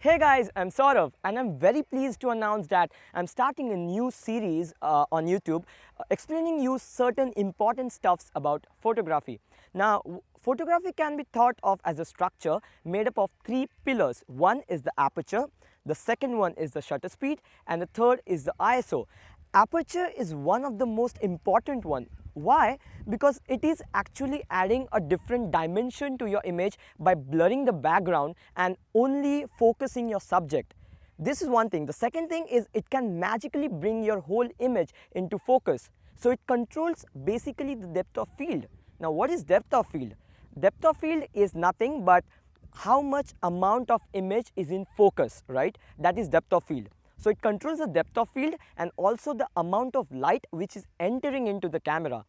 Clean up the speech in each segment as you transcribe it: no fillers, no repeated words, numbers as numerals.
Hey guys, I'm Saurav and I'm very pleased to announce that I'm starting a new series on YouTube explaining you certain important stuffs about photography. Now, photography can be thought of as a structure made up of three pillars. One is the aperture, the second one is the shutter speed, and the third is the ISO. Aperture is one of the most important one. Why? Because it is actually adding a different dimension to your image by blurring the background and only focusing your subject. This is one thing. The second thing is it can magically bring your whole image into focus. So it controls basically the depth of field. Now what is depth of field? Depth of field is nothing but how much amount of image is in focus, right? That is depth of field. So it controls the depth of field and also the amount of light which is entering into the camera.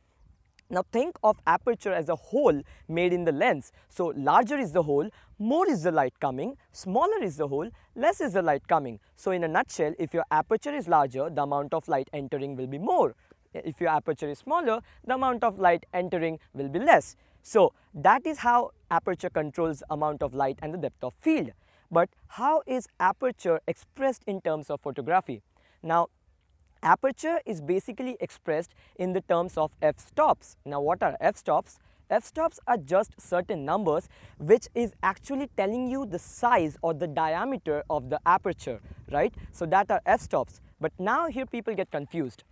Now think of aperture as a hole made in the lens. So larger is the hole, more is the light coming, smaller is the hole, less is the light coming. So in a nutshell, if your aperture is larger, the amount of light entering will be more. If your aperture is smaller, the amount of light entering will be less. So that is how aperture controls the amount of light and the depth of field. But how is aperture expressed in terms of photography? Now, aperture is basically expressed in the terms of f-stops. Now, what are f-stops? F-stops are just certain numbers which is actually telling you the size or the diameter of the aperture, right? So that are f-stops. But now here people get confused.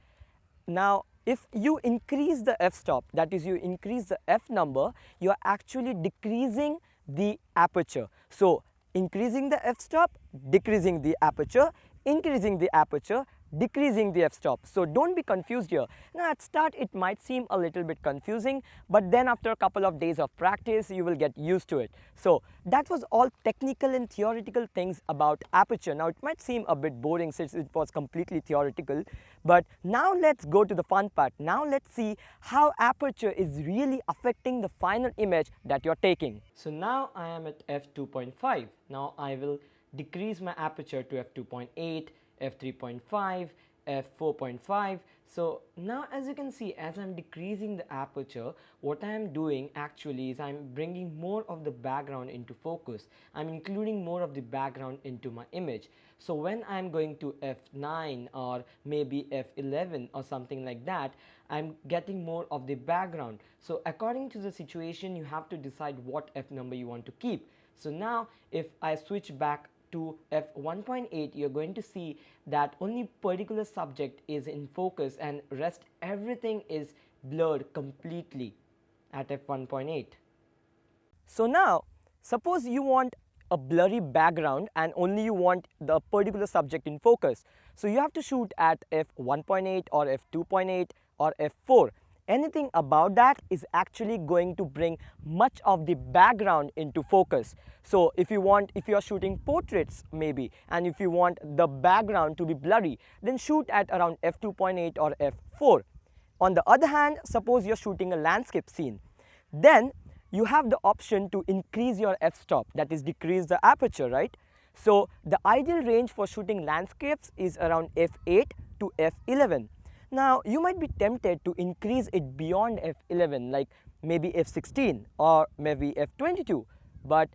Now, if you increase the f-stop, that is you increase the f number, you are actually decreasing the aperture. So increasing the f-stop, decreasing the aperture, increasing the aperture, decreasing the f-stop. So don't be confused here. Now at start it might seem a little bit confusing, but then after a couple of days of practice you will get used to it. So that was all technical and theoretical things about aperture. Now it might seem a bit boring since it was completely theoretical, but now let's go to the fun part. Now let's see how aperture is really affecting the final image that you're taking. So now I am at f2.5. Now I will decrease my aperture to f2.8, f3.5, f4.5. So now as you can see, as I'm decreasing the aperture, what I am doing actually is I'm bringing more of the background into focus. I'm including more of the background into my image. So when I'm going to f9 or maybe f11 or something like that, I'm getting more of the background. So according to the situation, you have to decide what f number you want to keep. So now if I switch back to f1.8, you're going to see that only particular subject is in focus and rest everything is blurred completely at f1.8. So now suppose you want a blurry background and only you want the particular subject in focus. So you have to shoot at f1.8 or f2.8 or f4. Anything about that is actually going to bring much of the background into focus. So if you are shooting portraits maybe, and if you want the background to be blurry, then shoot at around f2.8 or f4. On the other hand, suppose you're shooting a landscape scene, then you have the option to increase your f-stop, that is decrease the aperture, right? So the ideal range for shooting landscapes is around f8 to f11. Now you might be tempted to increase it beyond f11, like maybe f16 or maybe f22, but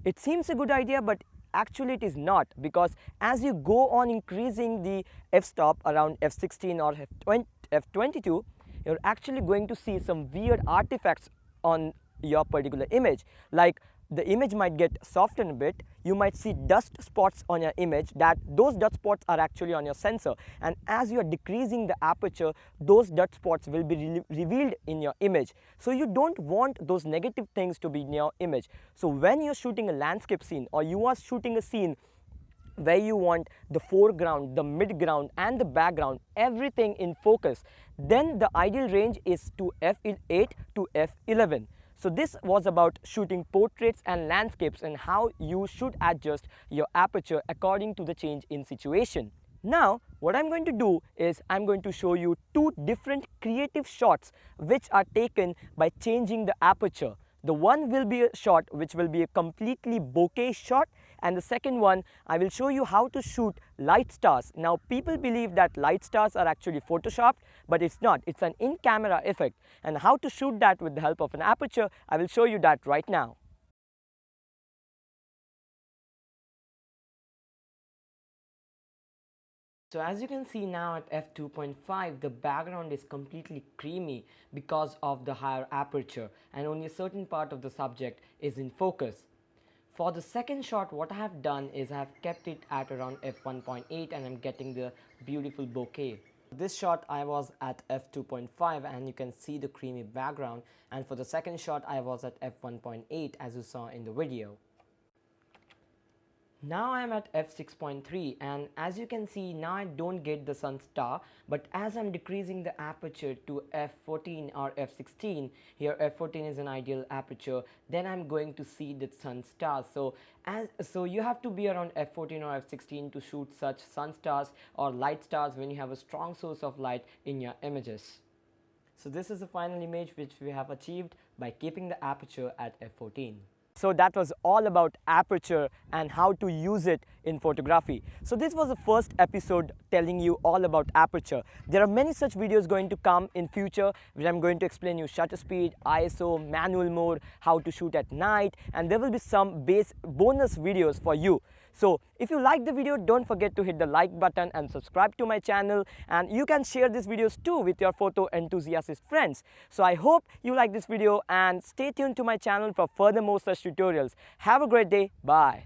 it seems a good idea, but actually it is not, because as you go on increasing the f-stop around f16 or f22, you're actually going to see some weird artifacts on your particular image. Like the image might get softened a bit, you might see dust spots on your image, that those dust spots are actually on your sensor, and as you are decreasing the aperture, those dust spots will be revealed in your image. So you don't want those negative things to be in your image. So when you're shooting a landscape scene or you are shooting a scene where you want the foreground, the midground and the background, everything in focus, then the ideal range is to f8 to f11. So this was about shooting portraits and landscapes and how you should adjust your aperture according to the change in situation. Now what I'm going to do is I'm going to show you two different creative shots which are taken by changing the aperture. The one will be a shot which will be a completely bokeh shot, and the second one I will show you how to shoot light stars. Now people believe that light stars are actually photoshopped, but it's not. It's an in-camera effect, and how to shoot that with the help of an aperture, I will show you that right now. So as you can see now at f2.5, the background is completely creamy because of the higher aperture, and only a certain part of the subject is in focus. For the second shot, what I have done is I have kept it at around f1.8 and I'm getting the beautiful bokeh. This shot I was at f2.5 and you can see the creamy background, and for the second shot I was at f1.8 as you saw in the video. Now I am at f6.3, and as you can see now I don't get the sun star, but as I'm decreasing the aperture to f14 or f16, here f14 is an ideal aperture, then I'm going to see the sun stars. So you have to be around f14 or f16 to shoot such sun stars or light stars when you have a strong source of light in your images. So this is the final image which we have achieved by keeping the aperture at f14. So that was all about aperture and how to use it in photography. So this was the first episode telling you all about aperture. There are many such videos going to come in future where I'm going to explain you shutter speed, ISO, manual mode, how to shoot at night, and there will be some bonus videos for you. So if you like the video, don't forget to hit the like button and subscribe to my channel, and you can share these videos too with your photo enthusiast friends. So I hope you like this video and stay tuned to my channel for further more such tutorials. Have a great day. Bye.